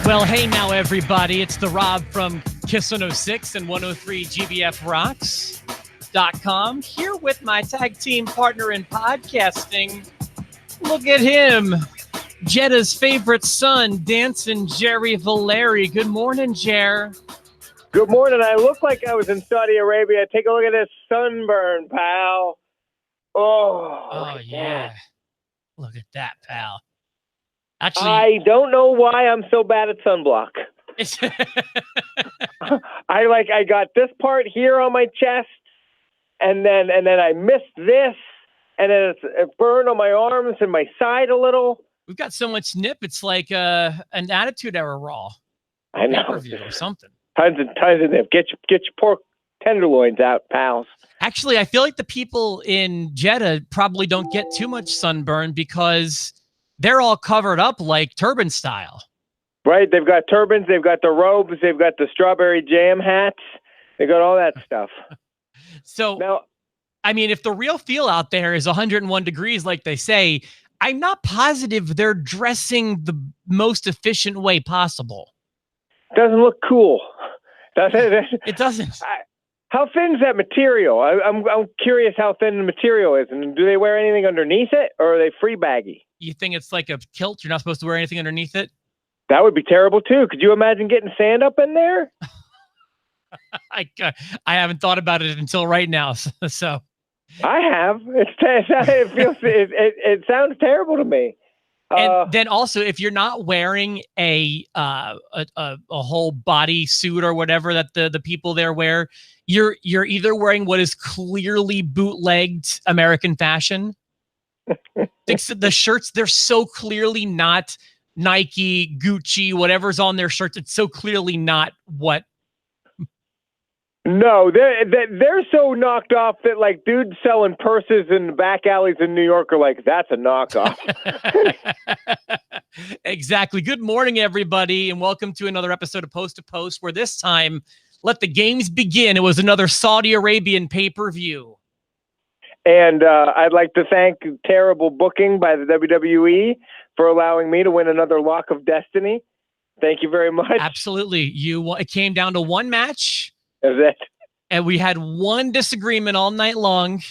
Well, hey now, everybody. It's the Rob from Kiss 106 and 103 GBFRocks.com here with my tag team partner in podcasting. Look at him. Jetta's favorite son, Dancing Jerry Valeri. Good morning, Jer. Good morning. I look like I was in Saudi Arabia. Take a look at this sunburn, pal. Oh yeah. Look at that, pal. Actually, I don't know why I'm so bad at sunblock. I got this part here on my chest, and then I missed this, and then it's burned on my arms and my side a little. We've got so much nip. It's like an Attitude Era Raw. I know. Pay-per-view or something. Tons and tons of nip. Get your pork tenderloins out, pals. Actually, I feel like the people in Jeddah probably don't get too much sunburn because they're all covered up like turban style. Right. They've got turbans. They've got the robes. They've got the strawberry jam hats. They got all that stuff. So, now, I mean, if the real feel out there is 101 degrees, like they say, I'm not positive they're dressing the most efficient way possible. Doesn't look cool. It doesn't. How thin is that material? I'm curious how thin the material is. And do they wear anything underneath it, or are they free baggy? You think it's like a kilt? You're not supposed to wear anything underneath it? That would be terrible, too. Could you imagine getting sand up in there? I haven't thought about it until right now. So I have. It sounds terrible to me. And then also, if you're not wearing a whole body suit or whatever that the people there wear, you're either wearing what is clearly bootlegged American fashion. The shirts, they're so clearly not Nike, Gucci, whatever's on their shirts. It's so clearly not what. No, they're so knocked off that like dudes selling purses in the back alleys in New York are like, that's a knockoff. Exactly. Good morning, everybody, and welcome to another episode of Post to Post, where this time, let the games begin. It was another Saudi Arabian pay-per-view. And I'd like to thank terrible booking by the WWE for allowing me to win another Lock of Destiny. Thank you very much. Absolutely. It came down to one match. Is it? And we had one disagreement all night long,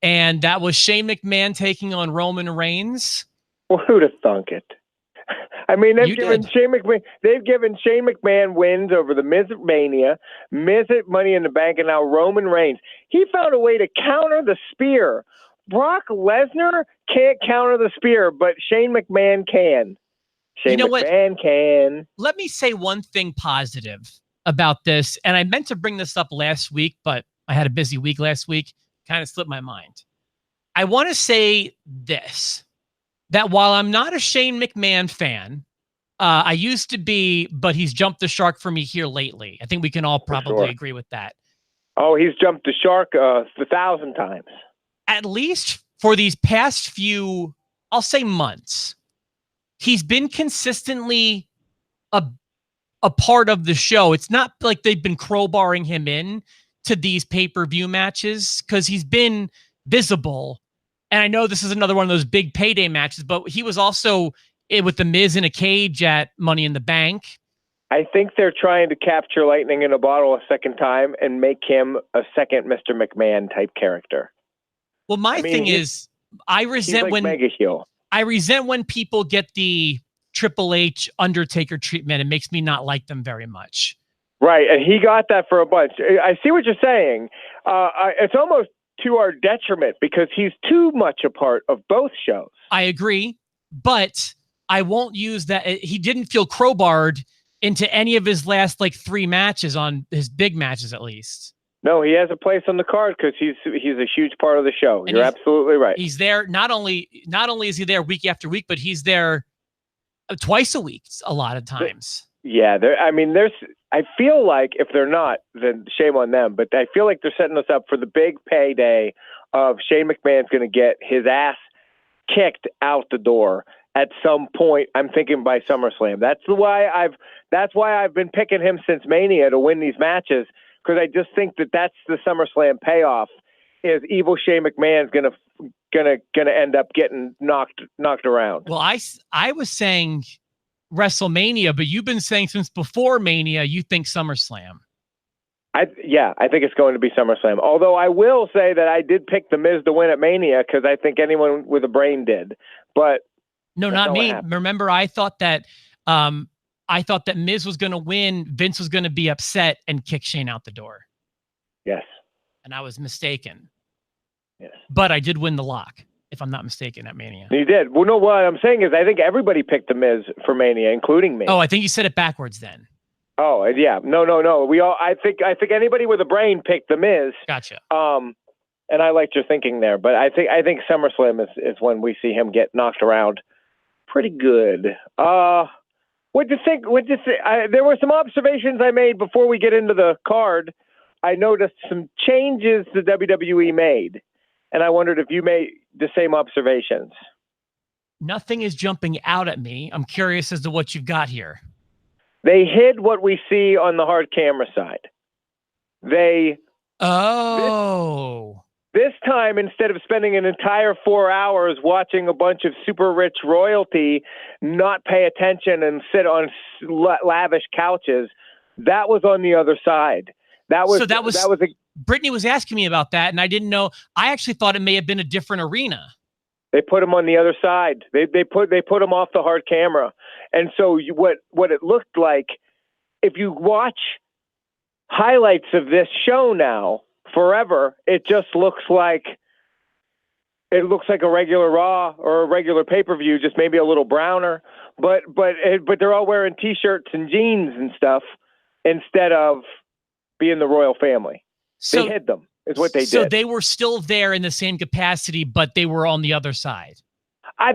and that was Shane McMahon taking on Roman Reigns. Well, who'd have thunk it? I mean, they've given Shane McMahon wins over the Miz at Mania, Miz at Money in the Bank, and now Roman Reigns. He found a way to counter the spear. Brock Lesnar can't counter the spear, but Shane McMahon can. Shane McMahon can. Let me say one thing positive about this, and I meant to bring this up last week, but I had a busy week last week. Kind of slipped my mind. I want to say this, that while I'm not a Shane McMahon fan, I used to be, but he's jumped the shark for me here lately. I think we can all probably agree with that. Oh, he's jumped the shark 1,000 times. At least for these past few, I'll say months, he's been consistently a part of the show. It's not like they've been crowbarring him in to these pay-per-view matches because he's been visible. And I know this is another one of those big payday matches, but he was also with the Miz in a cage at Money in the Bank. I think they're trying to capture lightning in a bottle a second time and make him a second Mr. McMahon type character. Well, my thing is, I resent when mega heel. I resent when people get the Triple H Undertaker treatment. It makes me not like them very much. Right, and he got that for a bunch. I see what you're saying. It's almost to our detriment because he's too much a part of both shows. I agree, but I won't use that. He didn't feel crowbarred into any of his last like 3 matches, on his big matches at least. No, he has a place on the card because he's a huge part of the show. You're absolutely right. He's there not only is he there week after week, but he's there twice a week a lot of times. Yeah, I feel like if they're not, then shame on them. But I feel like they're setting us up for the big payday of Shane McMahon's going to get his ass kicked out the door at some point. I'm thinking by SummerSlam. That's why I've been picking him since Mania to win these matches, because I just think that's the SummerSlam payoff. Is evil Shane McMahon's gonna end up getting knocked around. Well, I was saying WrestleMania, but you've been saying since before Mania you think SummerSlam. I think it's going to be SummerSlam. Although I will say that I did pick The Miz to win at Mania because I think anyone with a brain did. But no, not me. Remember, I thought that Miz was going to win. Vince was going to be upset and kick Shane out the door. Yes. And I was mistaken. Yes. But I did win the lock, if I'm not mistaken, at Mania. You did. Well, no, what I'm saying is I think everybody picked The Miz for Mania, including me. Oh, I think you said it backwards then. Oh, yeah. No. I think anybody with a brain picked The Miz. Gotcha. And I liked your thinking there, but I think SummerSlam is when we see him get knocked around pretty good. What'd you think? There were some observations I made before we get into the card. I noticed some changes the WWE made, and I wondered if you made the same observations. Nothing is jumping out at me. I'm curious as to what you've got here. They hid what we see on the hard camera side. This time, instead of spending an entire 4 hours watching a bunch of super rich royalty not pay attention and sit on lavish couches, that was on the other side. Brittany was asking me about that, and I didn't know. I actually thought it may have been a different arena. They put him on the other side. They put him off the hard camera, and so what it looked like, if you watch highlights of this show now forever, it just looks like a regular Raw or a regular pay-per-view, just maybe a little browner. But they're all wearing T-shirts and jeans and stuff instead of being the royal family. So they hid them, is what they did. So they were still there in the same capacity, but they were on the other side.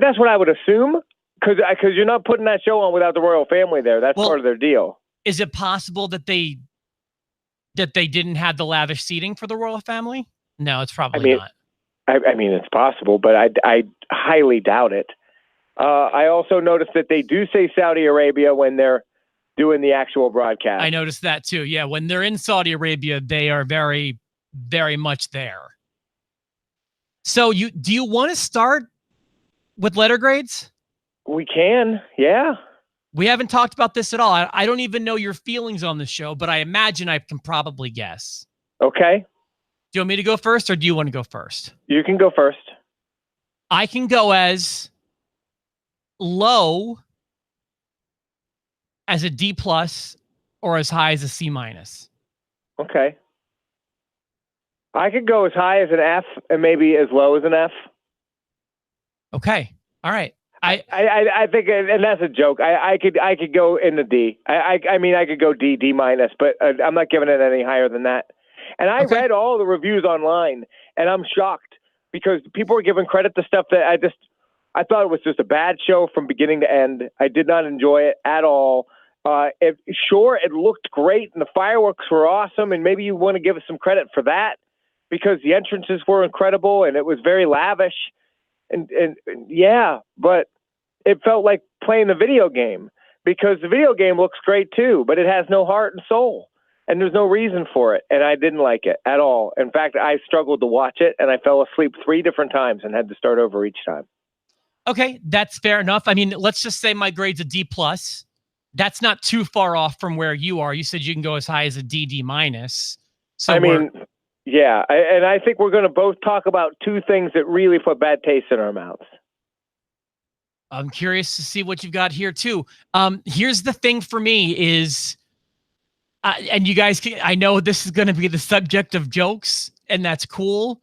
That's what I would assume, because you're not putting that show on without the royal family there. That's part of their deal. Is it possible that they didn't have the lavish seating for the royal family? No, it's probably not. I mean, it's possible, but I highly doubt it. I also noticed that they do say Saudi Arabia when they're doing the actual broadcast. I noticed that too. Yeah, when they're in Saudi Arabia, they are very, very much there. So do you want to start with letter grades? We can, yeah. We haven't talked about this at all. I don't even know your feelings on the show, but I imagine I can probably guess. Okay. Do you want me to go first, or do you want to go first? You can go first. I can go as low as a D+ or as high as a C-. Okay. I could go as high as an F and maybe as low as an F. Okay. All right. I think, and that's a joke. I could go in the D. I mean, I could go D-, but I'm not giving it any higher than that. And I read all the reviews online, and I'm shocked because people are giving credit to stuff that I thought it was just a bad show from beginning to end. I did not enjoy it at all. It looked great, and the fireworks were awesome, and maybe you want to give us some credit for that because the entrances were incredible, and it was very lavish. And yeah, but it felt like playing the video game because the video game looks great too, but it has no heart and soul, and there's no reason for it. And I didn't like it at all. In fact, I struggled to watch it, and I fell asleep 3 different times and had to start over each time. Okay, that's fair enough. I mean, let's just say my grade's a D+. That's not too far off from where you are. You said you can go as high as a D-. So I mean, yeah, and I think we're going to both talk about 2 things that really put bad taste in our mouths. I'm curious to see what you've got here too. Here's the thing for me is, and you guys, I know this is going to be the subject of jokes, and that's cool.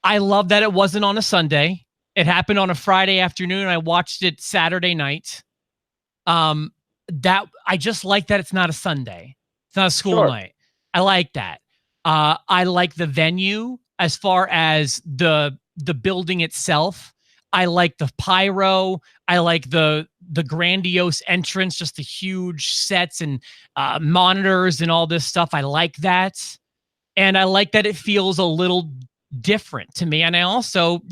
I love that it wasn't on a Sunday. It happened on a Friday afternoon. I watched it Saturday night. That I just like that it's not a Sunday. It's not a school night. I like that. I like the venue as far as the building itself. I like the pyro. I like the grandiose entrance, just the huge sets and monitors and all this stuff. I like that. And I like that it feels a little different to me. And I also,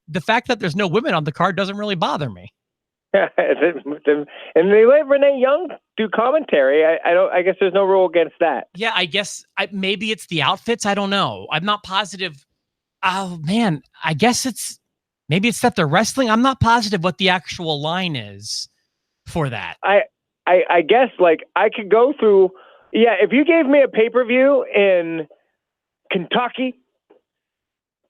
the fact that there's no women on the card doesn't really bother me. And they let Renee Young do commentary. I guess there's no rule against that. Yeah, I guess maybe it's the outfits. I don't know. I'm not positive. Oh man, I guess maybe it's that they're wrestling. I'm not positive what the actual line is. for that. I guess like I could go through. Yeah, if you gave me a pay-per-view in Kentucky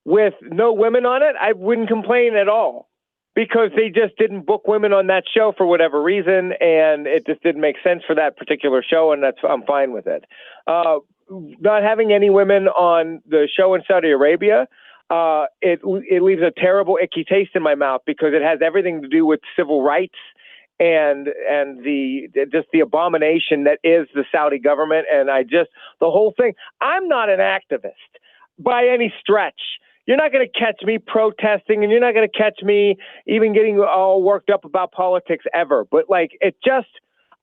with no women on it, I wouldn't complain at all, because they just didn't book women on that show for whatever reason, and it just didn't make sense for that particular show, and I'm fine with it. Not having any women on the show in Saudi Arabia, it leaves a terrible, icky taste in my mouth, because it has everything to do with civil rights and the abomination that is the Saudi government, and the whole thing. I'm not an activist by any stretch. You're not going to catch me protesting, and you're not going to catch me even getting all worked up about politics ever. But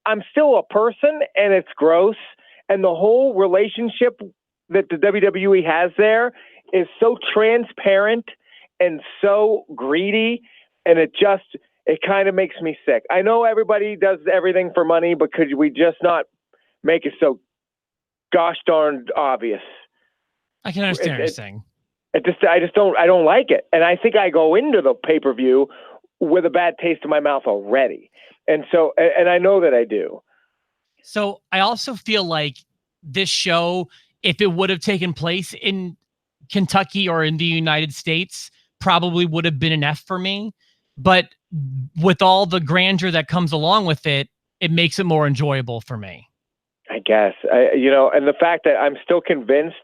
I'm still a person, and it's gross. And the whole relationship that the WWE has there is so transparent and so greedy, and it kind of makes me sick. I know everybody does everything for money, but could we just not make it so gosh darn obvious? I can understand what you're saying. I don't like it. And I think I go into the pay-per-view with a bad taste in my mouth already. And I know that I do. So I also feel like this show, if it would have taken place in Kentucky or in the United States, probably would have been an F for me. But with all the grandeur that comes along with it, it makes it more enjoyable for me. I guess, and the fact that I'm still convinced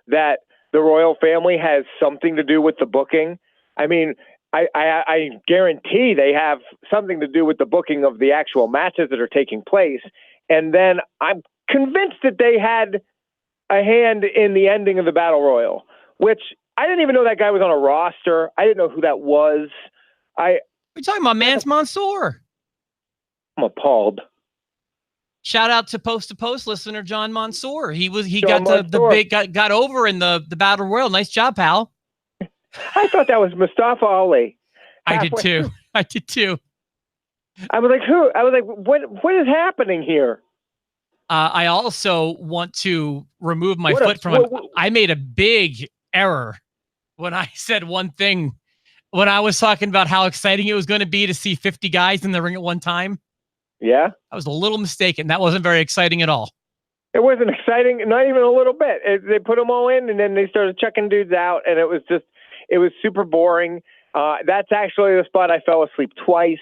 that the royal family has something to do with the booking. I mean, I guarantee they have something to do with the booking of the actual matches that are taking place. And then I'm convinced that they had a hand in the ending of the Battle Royal, which I didn't even know that guy was on a roster. I didn't know who that was. We're talking about Mance Mansoor. I'm appalled. Shout out to Post listener John Mansoor. He got over in the Battle Royal. Nice job, pal. I thought that was Mustafa Ali. I did too. I was like, who? I was like, what is happening here? I also want to remove my foot from him. I made a big error when I said one thing when I was talking about how exciting it was going to be to see 50 guys in the ring at one time. Yeah. I was a little mistaken. That wasn't very exciting at all. It wasn't exciting, not even a little bit. They put them all in, and then they started chucking dudes out, and it was super boring. That's actually the spot I fell asleep twice.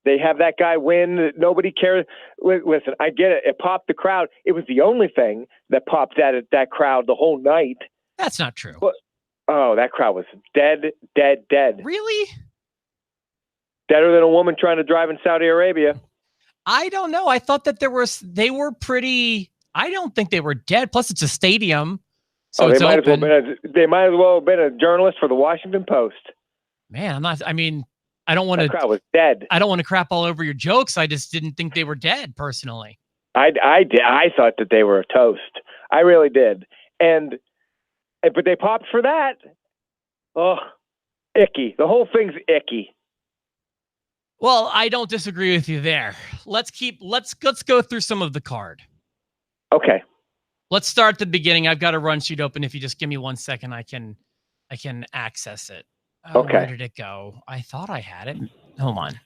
They have that guy win. Nobody cares. Listen, I get it. It popped the crowd. It was the only thing that popped that crowd the whole night. That's not true. But, that crowd was dead. Really? Deader than a woman trying to drive in Saudi Arabia. I don't know. I thought that they were pretty. I don't think they were dead. Plus, it's a stadium, so it's open. They might as well have been a journalist for the Washington Post. Man, I'm not. I mean, I don't want to. That crowd was dead. I don't want to crap all over your jokes. I just didn't think they were dead, personally. I did. I thought that they were a toast. I really did. But they popped for that. Oh, icky. The whole thing's icky. Well, I don't disagree with you there. Let's go through some of the card. Okay. Let's start at the beginning. I've got a run sheet open. If you just give me 1 second, I can access it. Okay. Where did it go? I thought I had it. Hold on.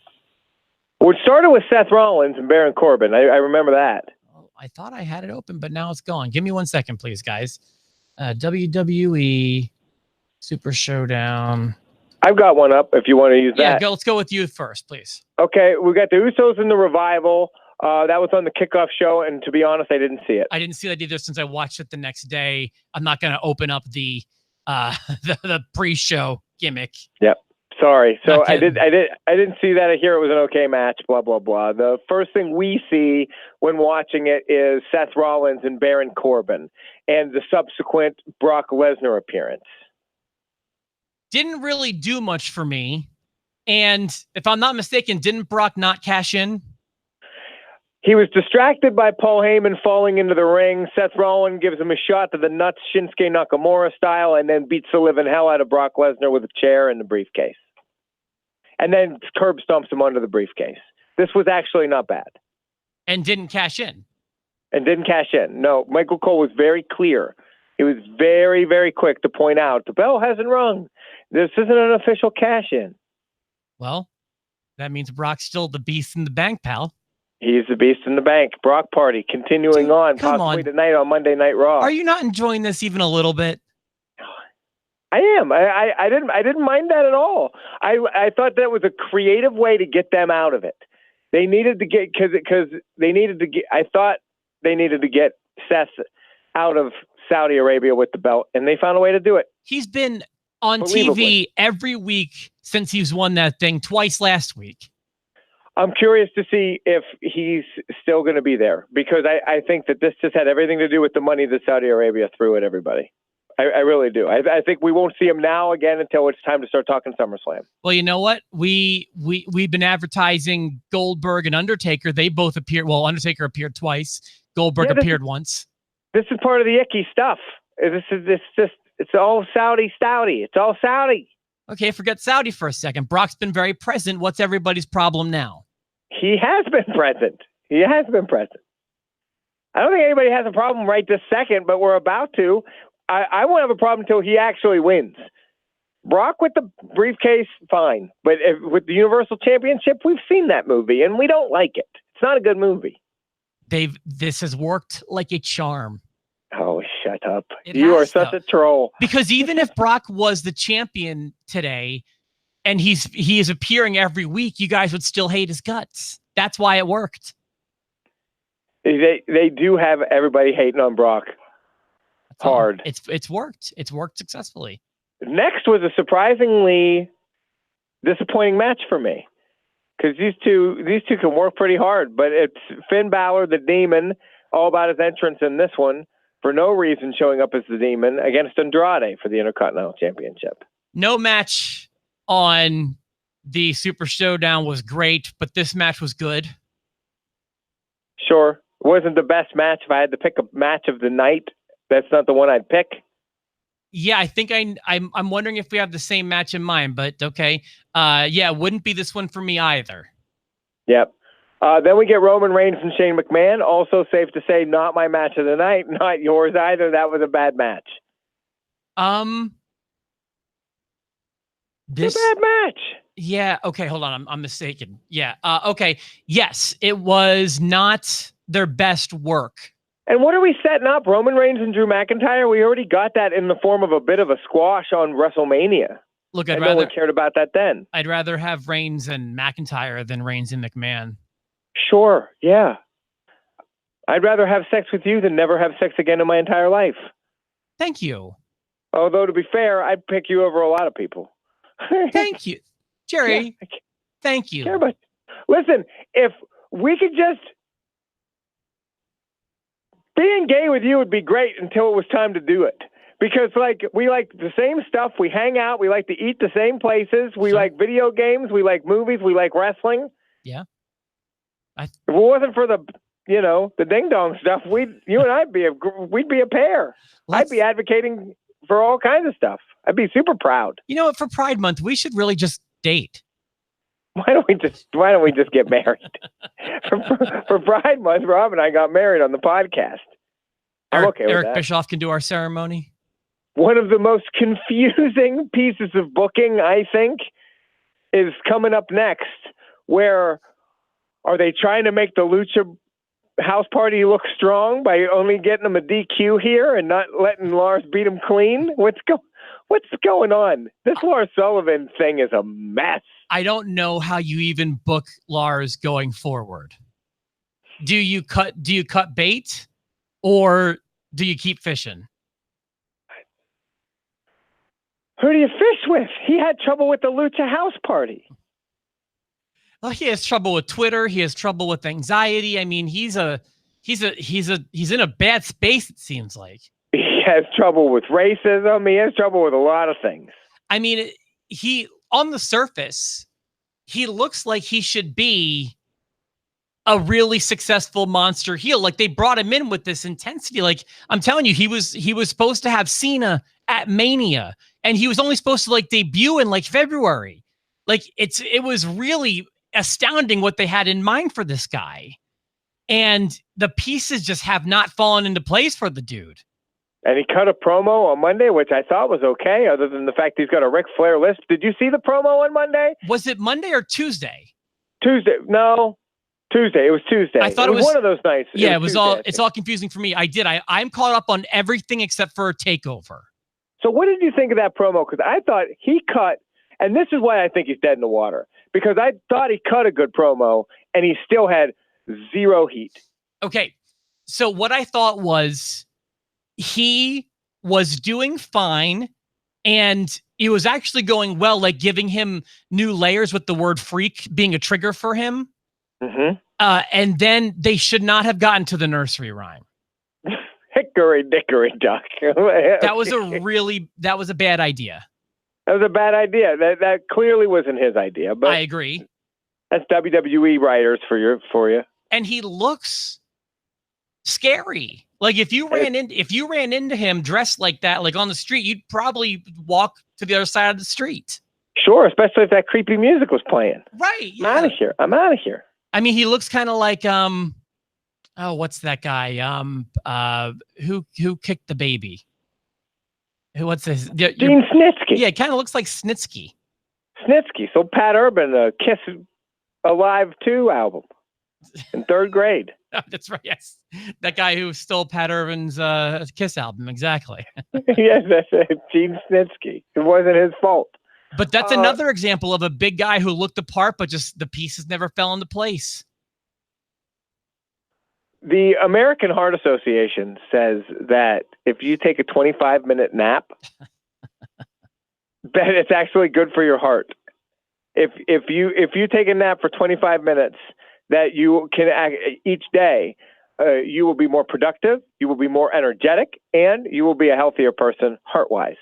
Well, it started with Seth Rollins and Baron Corbin. I remember that. Well, I thought I had it open, but now it's gone. Give me 1 second, please, guys. WWE Super Showdown. I've got one up if you want to use that. Yeah, let's go with you first, please. Okay, we got the Usos and the Revival. That was on the kickoff show, and to be honest, I didn't see it. I didn't see that either since I watched it the next day. I'm not going to open up the pre-show gimmick. Yep. Sorry. So I didn't see that. I hear it was an okay match, blah, blah, blah. The first thing we see when watching it is Seth Rollins and Baron Corbin and the subsequent Brock Lesnar appearance. Didn't really do much for me. And if I'm not mistaken, didn't Brock not cash in? He was distracted by Paul Heyman falling into the ring. Seth Rollins gives him a shot to the nuts, Shinsuke Nakamura style, and then beats the living hell out of Brock Lesnar with a chair and the briefcase. And then curb stomps him under the briefcase. This was actually not bad. And didn't cash in. No, Michael Cole was very clear. He was very, very quick to point out the bell hasn't rung. This isn't an official cash in. Well, That means Brock's still the beast in the bank, pal. He's the beast in the bank. Brock party continuing on, possibly tonight on Monday Night Raw. Are you not enjoying this even a little bit? I am. I didn't mind that at all. I thought that was a creative way to get them out of it. They needed to get because they needed to get. I thought they needed to get Seth out of Saudi Arabia with the belt, and they found a way to do it. He's been on TV every week since he's won that thing, twice last week. I'm curious to see if he's still going to be there, because I think that this just had everything to do with the money that Saudi Arabia threw at everybody. I really do. I think we won't see him now again until it's time to start talking SummerSlam. Well, you know what? We've been advertising Goldberg and Undertaker. They both appeared. Well, Undertaker appeared twice. Goldberg appeared once. This is part of the icky stuff. It's all Saudi. It's all Saudi. Okay, forget Saudi for a second. Brock's been very present. What's everybody's problem now? He has been present. I don't think anybody has a problem right this second, but we're about to. I won't have a problem until he actually wins. Brock with the briefcase, fine. But with the Universal Championship, we've seen that movie, and we don't like it. It's not a good movie. This has worked like a charm. Oh, shut up. You are such a troll. Because even if Brock was the champion today and he is appearing every week, you guys would still hate his guts. That's why it worked. They do have everybody hating on Brock. Hard. It's worked. It's worked successfully. Next was a surprisingly disappointing match for me, because these two can work pretty hard, but it's Finn Balor, the Demon, all about his entrance in this one, for no reason showing up as the Demon against Andrade for the Intercontinental Championship. No match on the Super Showdown was great, but this match was good. Sure. It wasn't the best match. If I had to pick a match of the night, that's not the one I'd pick. Yeah, I think I'm wondering if we have the same match in mind, but okay. Yeah, it wouldn't be this one for me either. Yep. Then we get Roman Reigns and Shane McMahon. Also safe to say, not my match of the night, not yours either. That was a bad match. This a bad match. Yeah. Okay. Hold on. I'm mistaken. Yeah. Okay. Yes, it was not their best work. And what are we setting up? Roman Reigns and Drew McIntyre? We already got that in the form of a bit of a squash on WrestleMania. Look, no one cared about that then. I'd rather have Reigns and McIntyre than Reigns and McMahon. Sure. Yeah. I'd rather have sex with you than never have sex again in my entire life. Thank you. Although, to be fair, I'd pick you over a lot of people. Thank you, Jerry. Yeah, thank you. Listen, if we could just... Being gay with you would be great until it was time to do it. Because, we like the same stuff. We hang out. We like to eat the same places. We like video games. We like movies. We like wrestling. Yeah. If it wasn't for the ding-dong stuff, you and I'd we'd be a pair. I'd be advocating for all kinds of stuff. I'd be super proud. You know what? For Pride Month, we should really just date. Why don't we just get married? for Pride Month, Rob and I got married on the podcast. I'm okay with that. Eric Bischoff can do our ceremony. One of the most confusing pieces of booking, I think, is coming up next. Where are they trying to make the Lucha House Party look strong by only getting them a DQ here and not letting Lars beat him clean? What's going on? This Lars Sullivan thing is a mess. I don't know how you even book Lars going forward. Do you cut bait, or do you keep fishing? Who do you fish with? He had trouble with the Lucha House Party. Well, he has trouble with Twitter. He has trouble with anxiety. I mean, he's in a bad space, it seems like. He has trouble with racism. He has trouble with a lot of things. I mean, on the surface, he looks like he should be a really successful monster heel. Like, they brought him in with this intensity. Like, I'm telling you, he was supposed to have Cena at Mania, and he was only supposed to debut in February. It was really astounding what they had in mind for this guy. And the pieces just have not fallen into place for the dude. And he cut a promo on Monday, which I thought was okay, other than the fact he's got a Ric Flair lisp. Did you see the promo on Monday? Was it Monday or Tuesday? Tuesday. No, Tuesday. It was Tuesday. I thought it was one of those nights. Yeah, it was Tuesday, all. It's all confusing for me. I'm caught up on everything except for Takeover. So what did you think of that promo? Because I thought he cut, and this is why I think he's dead in the water. Because I thought he cut a good promo, and he still had zero heat. Okay, so what I thought was he was doing fine, and it was actually going well, like giving him new layers with the word freak being a trigger for him. Mm-hmm. And then they should not have gotten to the nursery rhyme. Hickory dickory dock. That was a bad idea. That was a bad idea. That clearly wasn't his idea. But I agree. That's WWE writers for you. And he looks scary. Like if you ran into him dressed like that, like on the street, you'd probably walk to the other side of the street. Sure, especially if that creepy music was playing. Right. Yeah. I'm out of here. I mean, he looks kind of like what's that guy? Who kicked the baby? What's this? Gene Snitsky. Yeah, it kind of looks like Snitsky. So Pat Urban, Kiss Alive 2 album in 3rd grade. That's right. Yes, that guy who stole Pat Urban's Kiss album. Exactly. Yes, that's it. Gene Snitsky. It wasn't his fault. But that's another example of a big guy who looked the part, but just the pieces never fell into place. The American Heart Association says that if you take a 25-minute nap, that it's actually good for your heart. If you take a nap for 25 minutes, that you can each day, you will be more productive, you will be more energetic, and you will be a healthier person heart-wise.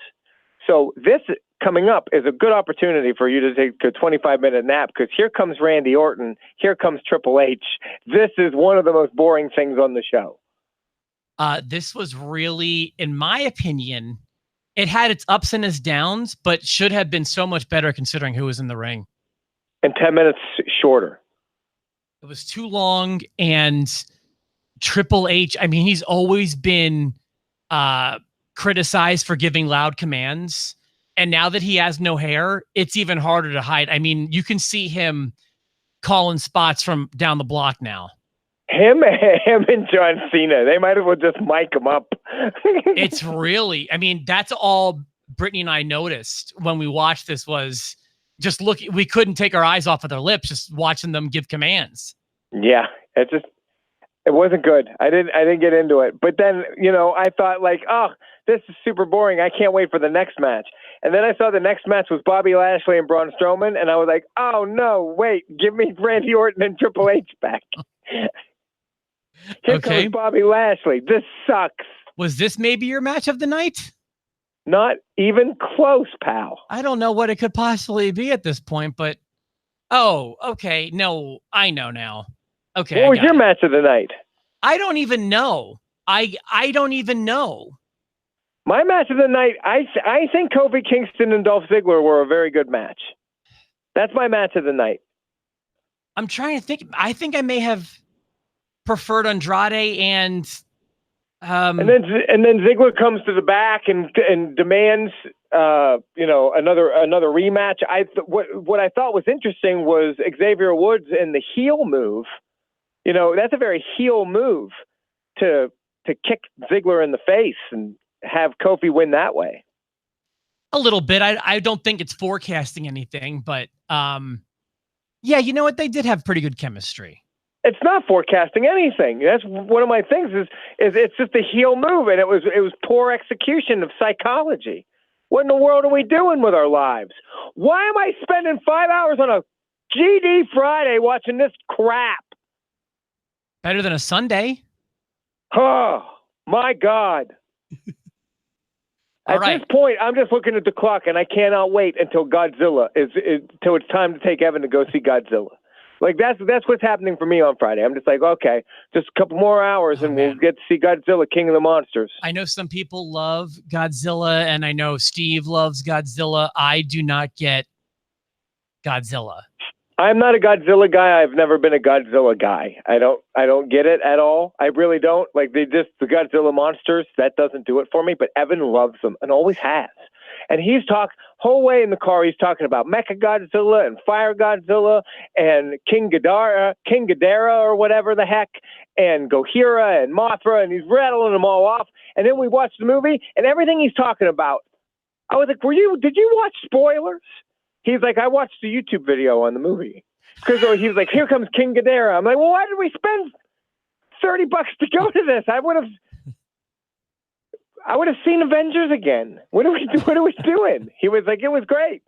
So this coming up is a good opportunity for you to take a 25-minute nap, because here comes Randy Orton, here comes Triple H. This is one of the most boring things on the show. This was really, in my opinion, it had its ups and its downs, but should have been so much better considering who was in the ring. And 10 minutes shorter. It was too long, and Triple H, I mean, he's always been criticized for giving loud commands. And now that he has no hair, it's even harder to hide. I mean, you can see him calling spots from down the block now. Him and John Cena, they might as well just mic him up. It's really, I mean, that's all Brittany and I noticed when we watched this was just we couldn't take our eyes off of their lips, just watching them give commands. Yeah, it wasn't good. I didn't get into it. But then, I thought like, oh, this is super boring. I can't wait for the next match. And then I saw the next match was Bobby Lashley and Braun Strowman, and I was like, oh no, wait, give me Randy Orton and Triple H back. Here comes Bobby Lashley. This sucks. Was this maybe your match of the night? Not even close, pal. I don't know what it could possibly be at this point, but okay. No, I know now. Okay. What was your match of the night? I don't even know. I don't even know. My match of the night, I think Kofi Kingston and Dolph Ziggler were a very good match. That's my match of the night. I'm trying to think. I think I may have preferred Andrade and then Ziggler comes to the back and demands another rematch. What I thought was interesting was Xavier Woods and the heel move. That's a very heel move to kick Ziggler in the face and have Kofi win that way. A little bit. I don't think it's forecasting anything, but yeah, you know what? They did have pretty good chemistry. It's not forecasting anything. That's one of my things is it's just a heel move, and it was poor execution of psychology. What in the world are we doing with our lives? Why am I spending 5 hours on a GD Friday watching this crap? Better than a Sunday. Oh, my God. At this point, I'm just looking at the clock, and I cannot wait until Godzilla till it's time to take Evan to go see Godzilla. Like that's what's happening for me on Friday. I'm just like, okay, just a couple more hours, and we'll get to see Godzilla, King of the Monsters. I know some people love Godzilla, and I know Steve loves Godzilla. I do not get Godzilla. I'm not a Godzilla guy. I've never been a Godzilla guy. I don't get it at all. I really don't. Like the Godzilla monsters, that doesn't do it for me. But Evan loves them and always has. And he's whole way in the car, he's talking about Mecha Godzilla and Fire Godzilla and King Ghidorah or whatever the heck, and Gojira and Mothra, and he's rattling them all off. And then we watched the movie, and everything he's talking about, I was like, did you watch spoilers? He's like, I watched the YouTube video on the movie. Because he was like, here comes King Ghidorah. I'm like, well, why did we spend $30 to go to this? I would have seen Avengers again. What are we doing? He was like, it was great.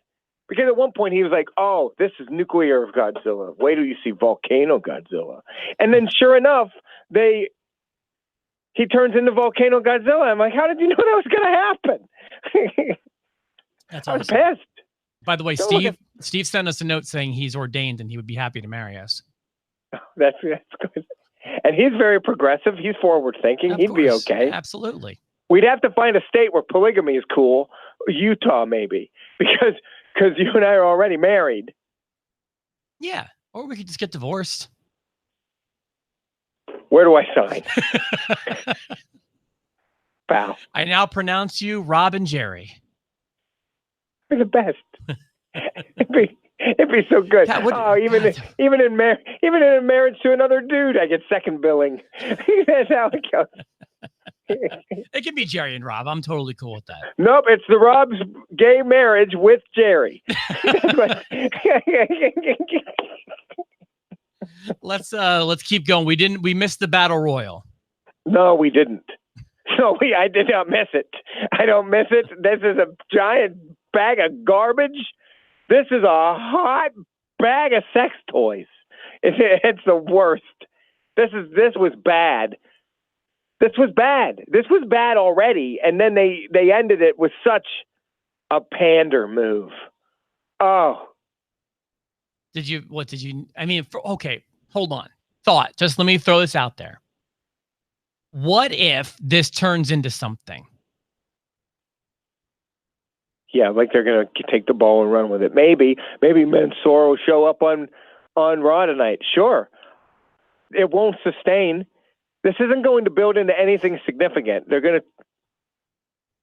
Because at one point he was like, oh, this is nuclear Godzilla. Wait till you see Volcano Godzilla. And then sure enough, he turns into Volcano Godzilla. I'm like, how did you know that was going to happen? That's I was awesome. pissed. By the way, Steve sent us a note saying he's ordained and he would be happy to marry us. That's good. And he's very progressive. He's forward thinking. He'd be okay. Absolutely. We'd have to find a state where polygamy is cool. Utah, maybe, because you and I are already married. Yeah, or we could just get divorced. Where do I sign? Pal. I now pronounce you Rob and Jerry. You're the best. It'd be so good. Even in a marriage to another dude, I get second billing. That's how it goes. It can be Jerry and Rob. I'm totally cool with that. Nope, it's the Rob's gay marriage with Jerry. Let's keep going. We missed the battle royal. No, we didn't. No, I did not miss it. I don't miss it. This is a giant bag of garbage. This is a hot bag of sex toys. It's the worst. This was bad. This was bad. This was bad already, and then they ended it with such a pander move. Oh. Okay, hold on. Thought. Just let me throw this out there. What if this turns into something? Yeah, like they're going to take the ball and run with it. Maybe Mansoor will show up on Raw tonight. Sure. It won't sustain. This isn't going to build into anything significant. They're going to...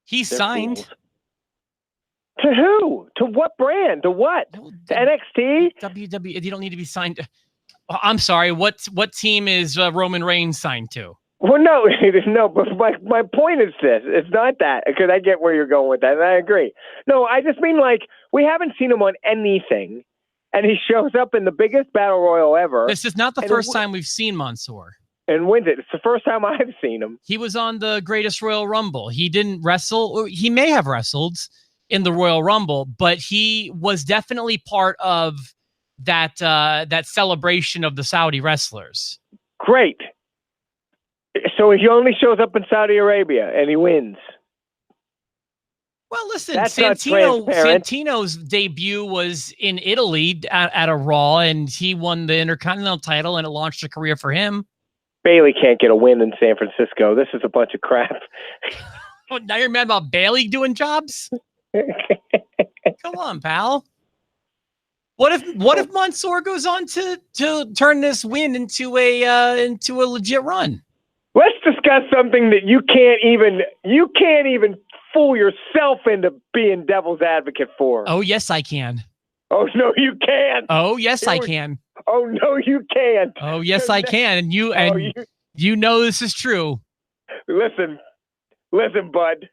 He's signed. Fools. To who? To what brand? To what? To NXT? WWE. You don't need to be signed. I'm sorry. What team is Roman Reigns signed to? Well, no, but my point is this. It's not that, because I get where you're going with that, and I agree. No, I just mean, like, we haven't seen him on anything, and he shows up in the biggest battle royal ever. This is not the first time we've seen Mansoor. And wins it. It's the first time I've seen him. He was on the Greatest Royal Rumble. He didn't wrestle. He may have wrestled in the Royal Rumble, but he was definitely part of that celebration of the Saudi wrestlers. Great. So he only shows up in Saudi Arabia and he wins. Well, listen, Santino's debut was in Italy at a Raw, and he won the Intercontinental title, and it launched a career for him. Bailey can't get a win in San Francisco. This is a bunch of crap. Oh, now you're mad about Bailey doing jobs? Come on, pal. What if Mansoor goes on to turn this win into a legit run? Let's discuss something that you can't even fool yourself into being devil's advocate for. Oh, yes, I can. Oh, no, you can't. Oh, yes, I can. Oh, no, you can't. Oh, yes, I can. And you know this is true. Listen, bud.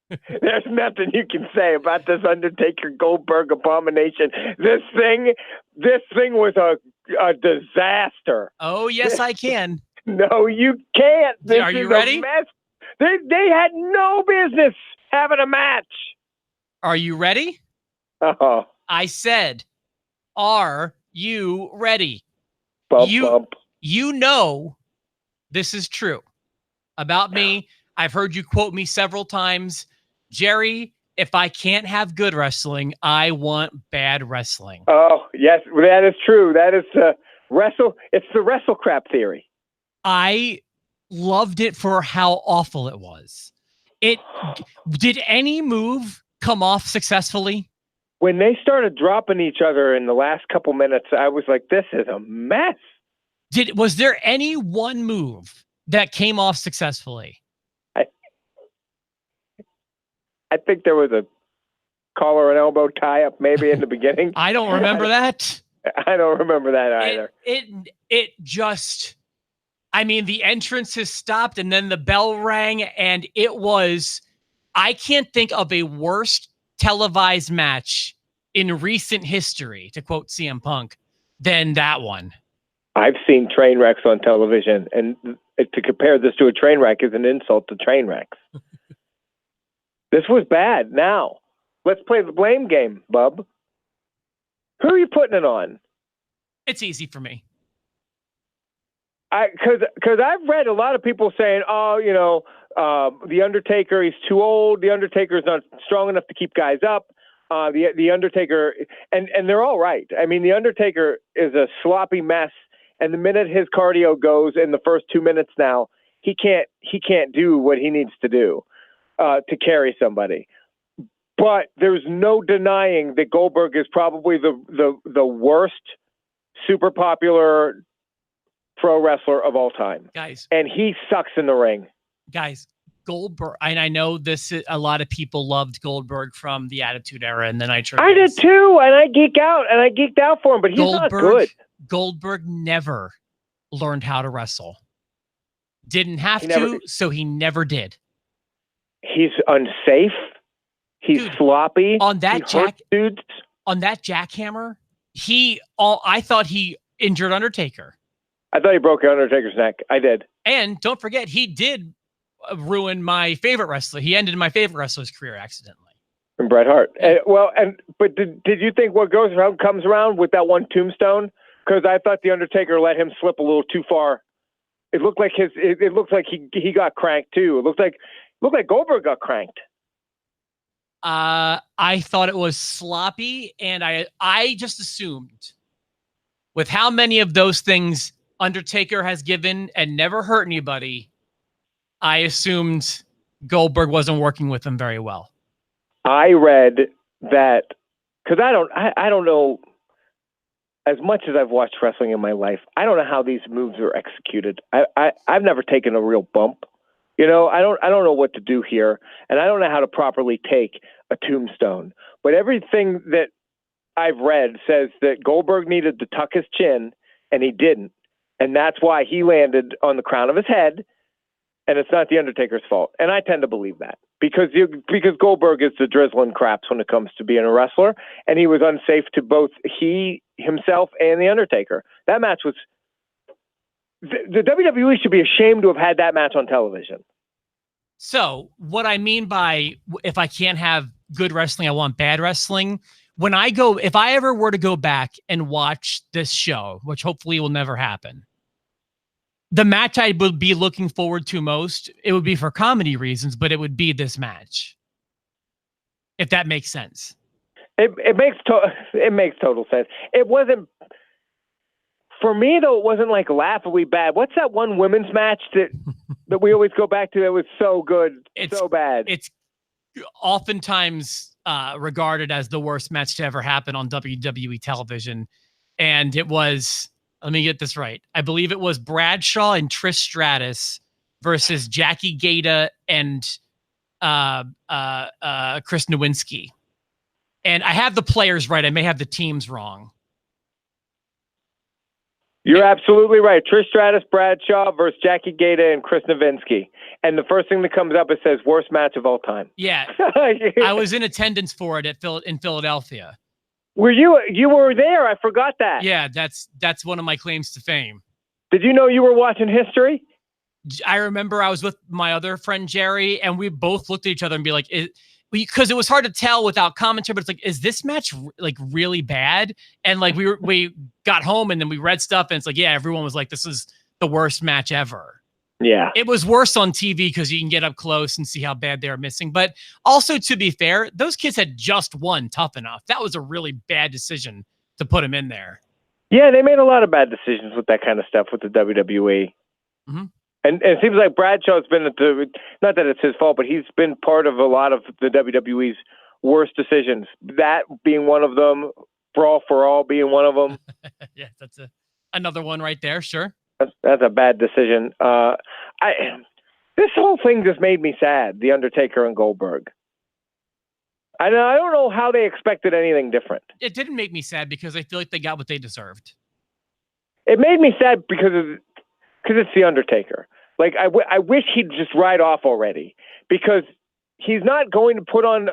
There's nothing you can say about this Undertaker Goldberg abomination. This thing was a disaster. Oh, yes, I can. No, you can't. Are you ready? They had no business having a match. Are you ready? Oh. I said, are you ready? Bump. You know this is true about me. I've heard you quote me several times. Jerry, if I can't have good wrestling, I want bad wrestling. Oh, yes, that is true. That is it's the wrestle crap theory. I loved it for how awful it was. Did any move come off successfully? When they started dropping each other in the last couple minutes, I was like, this is a mess. Was there any one move that came off successfully? I think there was collar and elbow tie up maybe in the beginning. I don't remember that. I don't remember that either. It just, I mean, the entrance has stopped and then the bell rang and it was, I can't think of a worse televised match in recent history, to quote CM Punk, than that one. I've seen train wrecks on television, and to compare this to a train wreck is an insult to train wrecks. This was bad. Now, let's play the blame game, bub. Who are you putting it on? It's easy for me. Because I've read a lot of people saying, oh, you know, the Undertaker, he's too old. The Undertaker's not strong enough to keep guys up. The Undertaker, and they're all right. I mean, the Undertaker is a sloppy mess. And the minute his cardio goes in the first 2 minutes now, he can't do what he needs to do to carry somebody. But there's no denying that Goldberg is probably the worst super popular pro wrestler of all time. Guys. And he sucks in the ring. Guys, Goldberg, and I know this, a lot of people loved Goldberg from the Attitude Era and the Nitro. I did too, and I geeked out for him, but he's not good. Goldberg never learned how to wrestle. Didn't have to, so he never did. He's unsafe. He's sloppy. On that on that jackhammer, I thought he injured Undertaker. I thought he broke Undertaker's neck. I did. And don't forget, he did ruin my favorite wrestler. He ended my favorite wrestler's career accidentally. And Bret Hart. But did you think what goes around comes around with that one tombstone? Because I thought the Undertaker let him slip a little too far. It looked like he got cranked too. It looked like Goldberg got cranked. I thought it was sloppy, and I just assumed with how many of those things Undertaker has given and never hurt anybody, I assumed Goldberg wasn't working with him very well. I read that because I don't know. As much as I've watched wrestling in my life, I don't know how these moves are executed. I've never taken a real bump. You know, I don't know what to do here, and I don't know how to properly take a tombstone. But everything that I've read says that Goldberg needed to tuck his chin, and he didn't. And that's why he landed on the crown of his head, and it's not the Undertaker's fault. And I tend to believe that because Goldberg is the drizzling craps when it comes to being a wrestler, and he was unsafe to both himself and the Undertaker. That match was the WWE should be ashamed to have had that match on television. So what I mean by if I can't have good wrestling, I want bad wrestling. If I ever were to go back and watch this show, which hopefully will never happen, the match I would be looking forward to most, it would be for comedy reasons, but it would be this match. If that makes sense. It makes total sense. It wasn't, for me though, it wasn't like laughably bad. What's that one women's match that we always go back to that was so good, so bad? It's oftentimes regarded as the worst match to ever happen on WWE television. And it was, let me get this right, I believe it was Bradshaw and Trish Stratus versus Jackie Gata and Chris Nowinski. And I have the players right. I may have the teams wrong. You're absolutely right. Trish Stratus, Bradshaw versus Jackie Gata and Chris Nowinski. And the first thing that comes up, it says worst match of all time. Yeah. I was in attendance for it in Philadelphia. Were you were there? I forgot that. Yeah, that's one of my claims to fame. Did you know you were watching history? I remember I was with my other friend, Jerry, and we both looked at each other and be like, because it was hard to tell without commentary, but it's like, is this match like really bad? And like we got home and then we read stuff and it's like, yeah, everyone was like, this is the worst match ever. Yeah. It was worse on TV because you can get up close and see how bad they were missing. But also, to be fair, those kids had just won Tough Enough. That was a really bad decision to put him in there. Yeah, they made a lot of bad decisions with that kind of stuff with the WWE. Mm-hmm. And it seems like Bradshaw's been not that it's his fault, but he's been part of a lot of the WWE's worst decisions. That being one of them, Brawl for All being one of them. Yeah, that's another one right there. Sure. That's a bad decision. This whole thing just made me sad, The Undertaker and Goldberg. I don't know how they expected anything different. It didn't make me sad because I feel like they got what they deserved. It made me sad because it's the Undertaker. Like I wish he'd just ride off already, because he's not going to put on.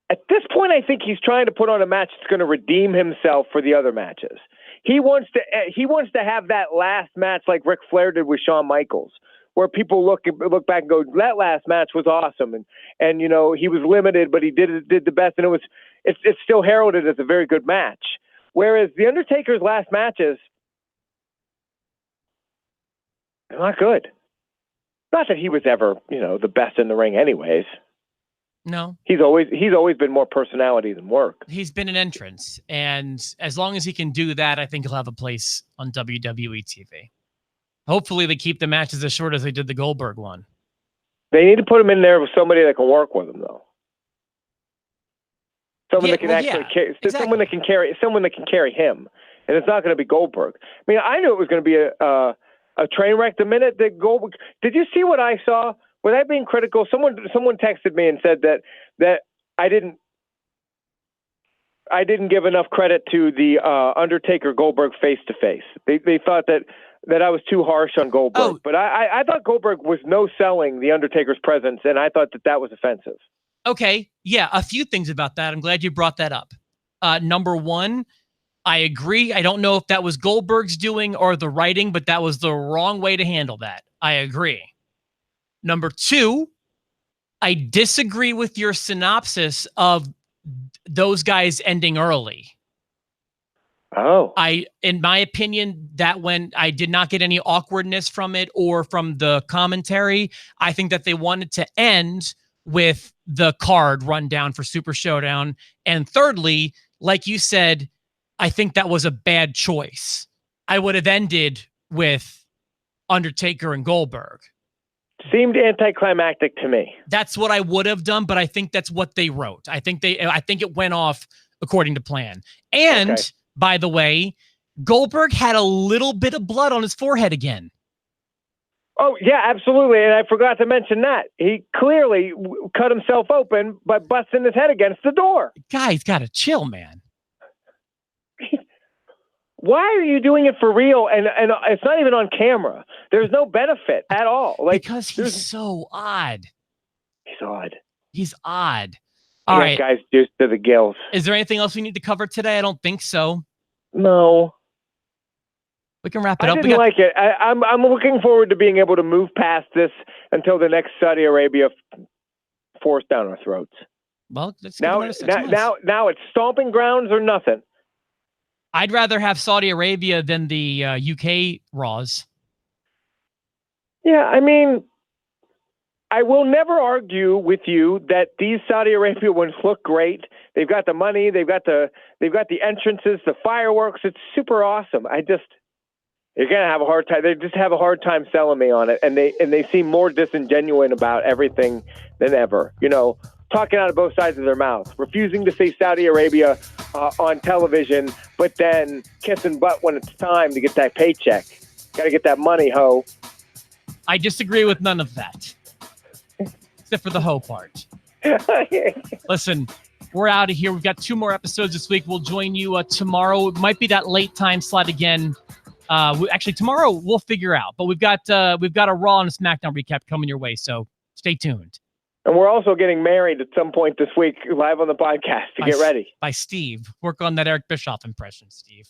At this point, I think he's trying to put on a match that's going to redeem himself for the other matches. He wants to have that last match like Ric Flair did with Shawn Michaels, where people look back and go, that last match was awesome, and you know, he was limited, but he did the best, and it's still heralded as a very good match. Whereas the Undertaker's last matches, they're not good. Not that he was ever, you know, the best in the ring anyways. No. He's always been more personality than work. He's been an entrance, and as long as he can do that, I think he'll have a place on WWE TV. Hopefully they keep the matches as short as they did the Goldberg one. They need to put him in there with somebody that can work with him, though. Someone that can carry, exactly. someone that can carry him, and it's not going to be Goldberg. I mean, I knew it was going to be a train wreck the minute that Goldberg. Did you see what I saw? Was I being critical? Someone texted me and said that I didn't give enough credit to the Undertaker Goldberg face to face. They thought that I was too harsh on Goldberg, but I thought Goldberg was no selling the Undertaker's presence, and I thought that was offensive. Okay, yeah, a few things about that. I'm glad you brought that up. Number one, I agree. I don't know if that was Goldberg's doing or the writing, but that was the wrong way to handle that. I agree. Number two, I disagree with your synopsis of those guys ending early. Oh. In my opinion, that when I did not get any awkwardness from it or from the commentary, I think that they wanted to end with the card rundown for Super Showdown. And thirdly, like you said, I think that was a bad choice. I would have ended with Undertaker and Goldberg. Seemed anticlimactic to me. That's what I would have done, but I think that's what they wrote. I think it went off according to plan. And okay. By the way, Goldberg had a little bit of blood on his forehead again. Oh, yeah, absolutely. And I forgot to mention that. He clearly cut himself open by busting his head against the door. Guy's got to chill, man. Why are you doing it for real? And it's not even on camera. There's no benefit at all. Like, because he's so odd. He's odd. He's odd. All right, guys, juiced to the gills. Is there anything else we need to cover today? I don't think so. No. We can wrap it up. I didn't like it. I'm looking forward to being able to move past this until the next Saudi Arabia force down our throats. Well, let's now it's stomping grounds or nothing. I'd rather have Saudi Arabia than the UK Raws. Yeah, I mean, I will never argue with you that these Saudi Arabia ones look great. They've got the money, they've got the entrances, the fireworks. It's super awesome. You're gonna have a hard time. They just have a hard time selling me on it, and they seem more disingenuous about everything than ever. You know, talking out of both sides of their mouth, refusing to say Saudi Arabia on television, but then kissing butt when it's time to get that paycheck. Got to get that money, ho. I disagree with none of that, except for the ho part. Listen, we're out of here. We've got 2 more episodes this week. We'll join you tomorrow. It might be that late time slot again. Actually, tomorrow we'll figure out. But we've got a Raw and a SmackDown recap coming your way, so stay tuned. And we're also getting married at some point this week live on the podcast. Get ready. By Steve. Work on that Eric Bischoff impression, Steve.